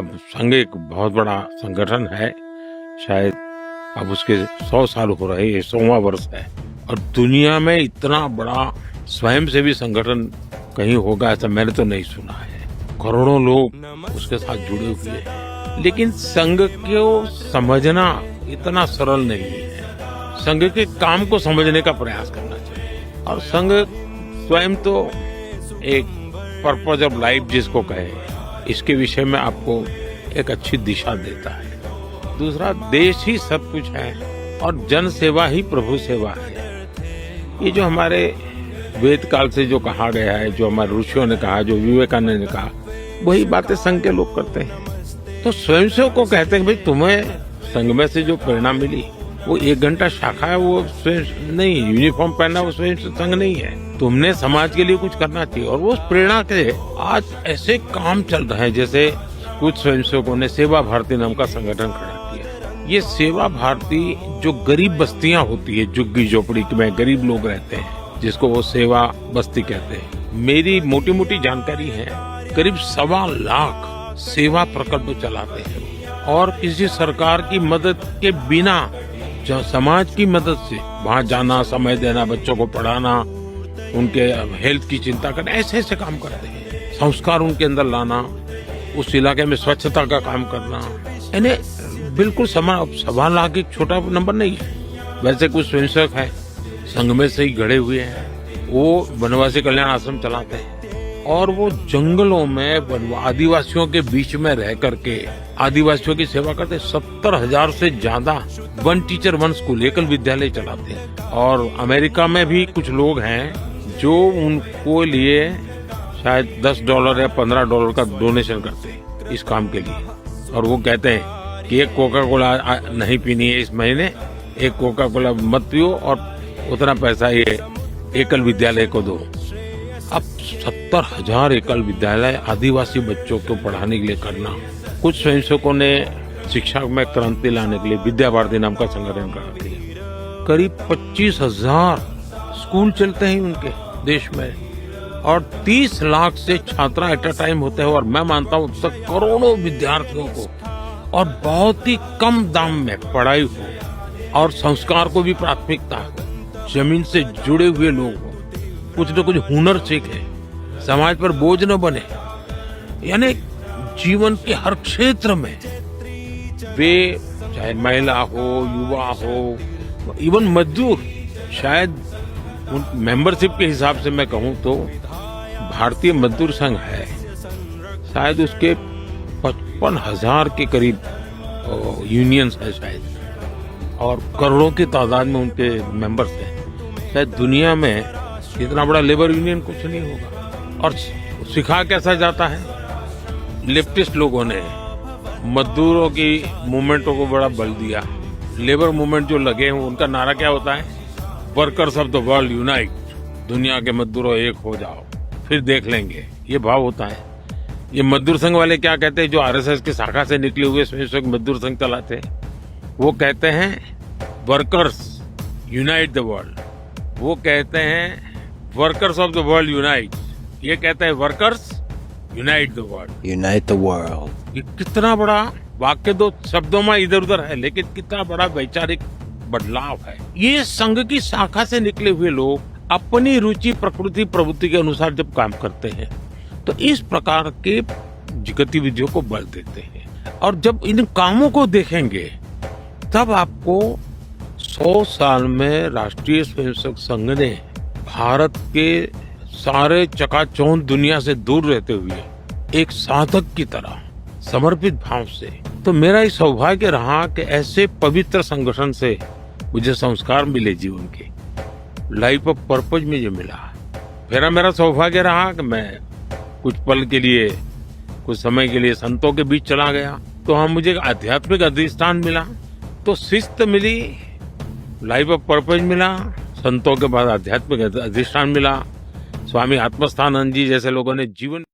अब संघ एक बहुत बड़ा संगठन है, शायद अब उसके 100 साल हो रहे, ये 100वां वर्ष है। और दुनिया में इतना बड़ा स्वयंसेवी संगठन कहीं होगा ऐसा मैंने तो नहीं सुना है। करोड़ों लोग उसके साथ जुड़े हुए हैं, लेकिन संघ को समझना इतना सरल नहीं है। संघ के काम को समझने का प्रयास करना चाहिए। और संघ स्वयं तो एक पर्पज ऑफ लाइफ जिसको कहे, इसके विषय में आपको एक अच्छी दिशा देता है। दूसरा, देश ही सब कुछ है और जन सेवा ही प्रभु सेवा है। ये जो हमारे वेद काल से जो कहा गया है, जो हमारे ऋषियों ने कहा, जो विवेकानंद ने कहा, वही बातें संघ के लोग करते हैं। तो स्वयंसेवक को कहते हैं भाई तुम्हें संघ में से जो प्रेरणा मिली वो 1 घंटा शाखा है, वो स्वयं नहीं, यूनिफॉर्म पहनना वो स्वयं संघ नहीं है। तुमने समाज के लिए कुछ करना चाहिए। और वो प्रेरणा के आज ऐसे काम चल रहे हैं, जैसे कुछ स्वयंसेवकों ने सेवा भारती नाम का संगठन खड़ा किया। ये सेवा भारती जो गरीब बस्तियां होती है, झुग्गी झोपड़ी में गरीब लोग रहते हैं, जिसको वो सेवा बस्ती कहते हैं। मेरी मोटी मोटी जानकारी है, करीब 1.25 लाख सेवा प्रकल्प चलाते हैं और किसी सरकार की मदद के बिना जो समाज की मदद से वहां जाना, समय देना, बच्चों को पढ़ाना, उनके हेल्थ की चिंता करना, ऐसे ऐसे काम करते हैं। संस्कार उनके अंदर लाना, उस इलाके में स्वच्छता का काम करना, यानी बिल्कुल 1.25 लाख एक छोटा नंबर नहीं है। वैसे कुछ स्वयंसेवक है संघ में से ही गढ़े हुए हैं, वो वनवासी कल्याण आश्रम चलाते हैं और वो जंगलों में आदिवासियों के बीच में रह करके आदिवासियों की सेवा करते। 70,000 से ज्यादा 1 टीचर 1 स्कूल, एकल विद्यालय चलाते हैं। और अमेरिका में भी कुछ लोग हैं जो उनको लिए शायद $10 या $15 का डोनेशन करते हैं इस काम के लिए। और वो कहते हैं कि एक कोका कोला नहीं पीनी है इस महीने, एक कोका कोला मत पियो और उतना पैसा ये एकल विद्यालय को दो। अब 70,000 एकल विद्यालय आदिवासी बच्चों को पढ़ाने के लिए करना। कुछ स्वयंसेवकों ने शिक्षा में क्रांति लाने के लिए विद्या भारती नाम का संगठन करा दिया। करीब 25,000 स्कूल चलते हैं उनके देश में और 30 लाख से छात्र एट अ टाइम होते हैं। और मैं मानता हूँ अब तक करोड़ों विद्यार्थियों को और बहुत ही कम दाम में पढ़ाई हो और संस्कार को भी प्राथमिकता हो, जमीन से जुड़े हुए लोग हो, कुछ न कुछ हुनर सीखे, समाज पर बोझ न बने। यानी जीवन के हर क्षेत्र में वे, चाहे महिला हो, युवा हो, इवन मजदूर, शायद मेंबरशिप के हिसाब से मैं कहूं तो भारतीय मजदूर संघ है, शायद उसके 55,000 के करीब यूनियंस है शायद, और करोड़ों की तादाद में उनके मेंबर्स हैं। शायद दुनिया में इतना बड़ा लेबर यूनियन कुछ नहीं होगा। और सिखा कैसा जाता है, लेफ्टिस्ट लोगों ने मजदूरों की मूवमेंटों को बड़ा बल दिया। लेबर मूवमेंट जो लगे हैं उनका नारा क्या होता है, workers of the world unite, दुनिया के मजदूरों एक हो जाओ, फिर देख लेंगे, ये भाव होता है। ये मजदूर संघ वाले क्या कहते हैं, जो आरएसएस की शाखा से निकले हुए स्वयंसेवक मजदूर संघ चलाते हैं, वो कहते हैं वर्कर्स यूनाइट द वर्ल्ड। वो कहते हैं workers of the world unite, ये कहते हैं workers unite the world. Unite the world. ये कितना बड़ा वाक्य, 2 शब्दों में इधर उधर है, लेकिन कितना बड़ा वैचारिक बदलाव है। ये संघ की शाखा से निकले हुए लोग अपनी रुचि, प्रकृति, प्रवृत्ति के अनुसार जब काम करते हैं तो इस प्रकार के गतिविधियों को बल देते हैं। और जब इन कामों को देखेंगे तब आपको 100 साल में राष्ट्रीय स्वयंसेवक संघ ने भारत के सारे चकाचौंध दुनिया से दूर रहते हुए एक साधक की तरह समर्पित भाव से, तो मेरा ही सौभाग्य रहा कि ऐसे पवित्र संगठन से मुझे संस्कार मिले जीवन के, लाइफ ऑफ पर्पज में जो मिला। फिर मेरा सौभाग्य रहा कि मैं कुछ पल के लिए, कुछ समय के लिए संतों के बीच चला गया, तो हम मुझे आध्यात्मिक अधिष्ठान मिला, तो शिस्त मिली, लाइफ ऑफ पर्पज मिला, संतों के बाद आध्यात्मिक अधिष्ठान मिला। स्वामी आत्मस्थानंद जी जैसे लोगों ने जीवन